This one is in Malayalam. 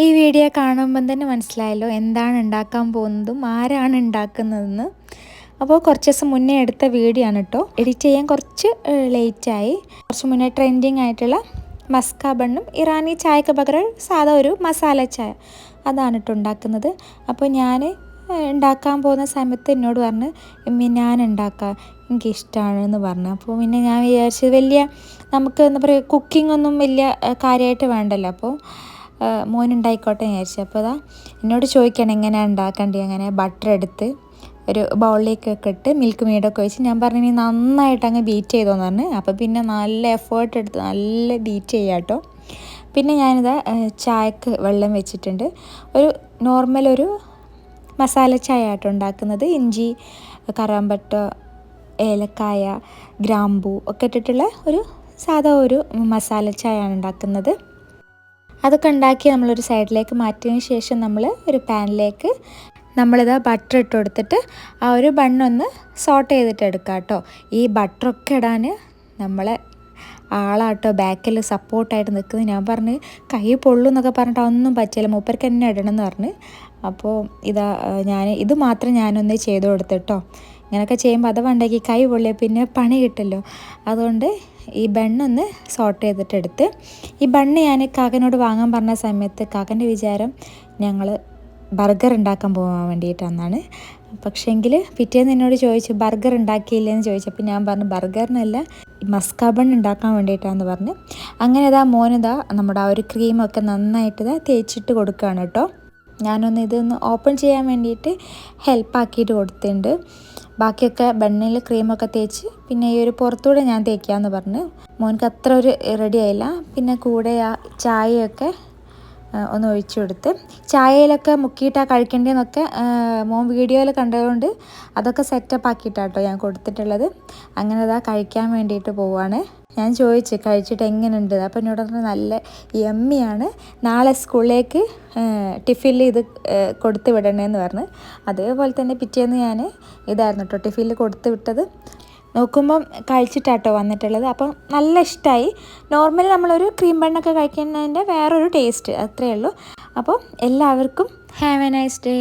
ഈ വീഡിയോ കാണുമ്പം തന്നെ മനസ്സിലായല്ലോ എന്താണ് ഉണ്ടാക്കാൻ പോകുന്നതും ആരാണ് ഉണ്ടാക്കുന്നതെന്ന്. അപ്പോൾ കുറച്ച് ദിവസം മുന്നേ എടുത്ത വീഡിയോ ആണ് കേട്ടോ. എഡിറ്റ് ചെയ്യാൻ കുറച്ച് ലേറ്റായി. കുറച്ച് മുന്നേ ട്രെൻഡിങ് ആയിട്ടുള്ള മസ്ക ബണ്ണും ഇറാനി ചായക്ക് പകരം സാധാ ഒരു മസാല ചായ അതാണ് കേട്ടോ ഉണ്ടാക്കുന്നത്. അപ്പോൾ ഞാൻ ഉണ്ടാക്കാൻ പോകുന്ന സമയത്ത് എന്നോട് പറഞ്ഞ് ഞാൻ ഉണ്ടാക്കാം, എനിക്കിഷ്ടമാണെന്ന് പറഞ്ഞു. അപ്പോൾ പിന്നെ ഞാൻ വിചാരിച്ചത് വലിയ നമുക്ക് എന്താ പറയുക കുക്കിംഗ് ഒന്നും വലിയ കാര്യമായിട്ട് വേണ്ടല്ലോ. അപ്പോൾ മോനുണ്ടായിക്കോട്ടെ എന്ന് വിചാരിച്ചു. അപ്പോൾ എന്നോട് ചോദിക്കണം എങ്ങനെയാണ് ഉണ്ടാക്കേണ്ടത്. അങ്ങനെ ബട്ടർ എടുത്ത് ഒരു ബൗളിലേക്കൊക്കെ ഇട്ട് മിൽക്ക് മെയ്ഡൊക്കെ ഒഴിച്ച് ഞാൻ പറഞ്ഞു നീ നന്നായിട്ട് അങ്ങ് ബീറ്റ് ചെയ്തോന്ന് പറഞ്ഞു. അപ്പോൾ പിന്നെ നല്ല എഫേർട്ട് എടുത്ത് നല്ല ബീറ്റ് ചെയ്യാം കേട്ടോ. പിന്നെ ഞാനിതാ ചായക്ക് വെള്ളം വെച്ചിട്ടുണ്ട്. ഒരു നോർമൽ ഒരു മസാല ചായ ആട്ടോ ഉണ്ടാക്കുന്നത്. ഇഞ്ചി, കറാമ്പട്ട, ഏലക്കായ, ഗ്രാമ്പൂ ഒക്കെ ഇട്ടിട്ടുള്ള ഒരു സാധാ ഒരു മസാല ചായയാണ് ഉണ്ടാക്കുന്നത്. അതൊക്കെ ഉണ്ടാക്കി നമ്മളൊരു സൈഡിലേക്ക് മാറ്റിയതിന് ശേഷം നമ്മൾ ഒരു പാനിലേക്ക് നമ്മളിതാ ബട്ടർ ഇട്ട് കൊടുത്തിട്ട് ആ ഒരു ബണ്ണൊന്ന് സോട്ട് ചെയ്തിട്ട് എടുക്കാം കേട്ടോ. ഈ ബട്ടറൊക്കെ ഇടാൻ നമ്മളെ ആളാട്ടോ ബാക്കിൽ സപ്പോർട്ടായിട്ട് നിൽക്കുന്നത്. ഞാൻ പറഞ്ഞ് കൈ പൊള്ളും എന്നൊക്കെ പറഞ്ഞിട്ട് ഒന്നും പറ്റില്ല, മൂപ്പർക്ക് തന്നെ ഇടണം എന്ന് പറഞ്ഞ്. അപ്പോൾ ഇത് മാത്രം ഞാനൊന്ന് ചെയ്ത് കൊടുത്തിട്ടോ. ഇങ്ങനെയൊക്കെ ചെയ്യുമ്പോൾ അഥവാ ഉണ്ടാക്കി കൈ പൊള്ളിയ പിന്നെ പണി കിട്ടല്ലോ. അതുകൊണ്ട് ഈ ബണ്ണൊന്ന് സോട്ട് ചെയ്തിട്ടെടുത്ത് ഈ ബണ്ണ് ഞാൻ കാക്കനോട് വാങ്ങാൻ പറഞ്ഞ സമയത്ത് കാക്കൻ്റെ വിചാരം ഞങ്ങൾ ബർഗർ ഉണ്ടാക്കാൻ പോകാൻ വേണ്ടിയിട്ടാണെന്നാണ്. പക്ഷേങ്കിൽ പിറ്റേന്ന് എന്നോട് ചോദിച്ചു ബർഗർ ഉണ്ടാക്കിയില്ലെന്ന് ചോദിച്ചപ്പോൾ ഞാൻ പറഞ്ഞു ബർഗറിനല്ല മസ്ക ബൺ ഉണ്ടാക്കാൻ വേണ്ടിയിട്ടാണെന്ന് പറഞ്ഞ്. അങ്ങനെ മോനിതാ നമ്മുടെ ആ ഒരു ക്രീമൊക്കെ നന്നായിട്ട് തേച്ചിട്ട് കൊടുക്കുകയാണ് കേട്ടോ. ഞാനൊന്ന് ഇതൊന്ന് ഓപ്പൺ ചെയ്യാൻ വേണ്ടിയിട്ട് ഹെൽപ്പാക്കിയിട്ട് കൊടുത്തിട്ടുണ്ട്. ബാക്കിയൊക്കെ ബണ്ണിൽ ക്രീമൊക്കെ തേച്ച് പിന്നെ ഈ ഒരു പുറത്തൂടെ ഞാൻ തേക്കാമെന്ന് പറഞ്ഞ്. മോനക്ക് അത്ര ഒരു റെഡി ആയില്ല. പിന്നെ കൂടെ ആ ചായയൊക്കെ ഒന്ന് ഒഴിച്ചു കൊടുത്ത് ചായയിലൊക്കെ മുക്കിയിട്ടാണ് കഴിക്കേണ്ടതെന്നൊക്കെ മോൻ വീഡിയോയിൽ കണ്ടതുകൊണ്ട് അതൊക്കെ സെറ്റപ്പ് ആക്കിയിട്ടാട്ടോ ഞാൻ കൊടുത്തിട്ടുള്ളത്. അങ്ങനെ കഴിക്കാൻ വേണ്ടിയിട്ട് പോവുകയാണ്. ഞാൻ ചോദിച്ചു കഴിച്ചിട്ട് എങ്ങനെയുണ്ട്. അപ്പോൾ എന്നോട് പറഞ്ഞാൽ നല്ല യമ്മിയാണ്, നാളെ സ്കൂളിലേക്ക് ടിഫിനിൽ ഇത് കൊടുത്ത് വിടണേന്ന് പറഞ്ഞ്. അതേപോലെ തന്നെ പിറ്റേന്ന് ഞാൻ ഇതായിരുന്നു കേട്ടോ ടിഫിനിൽ കൊടുത്ത് വിട്ടത്. നോക്കുമ്പം കഴിച്ചിട്ടാട്ടോ വന്നിട്ടുള്ളത്. അപ്പം നല്ല ഇഷ്ടമായി. നോർമലി നമ്മളൊരു ക്രീം ബണ്ണൊക്കെ കഴിക്കുന്നതിൻ്റെ വേറൊരു ടേസ്റ്റ് അത്രയേ ഉള്ളൂ. അപ്പോൾ എല്ലാവർക്കും ഹാവ് എ നൈസ് ഡേ.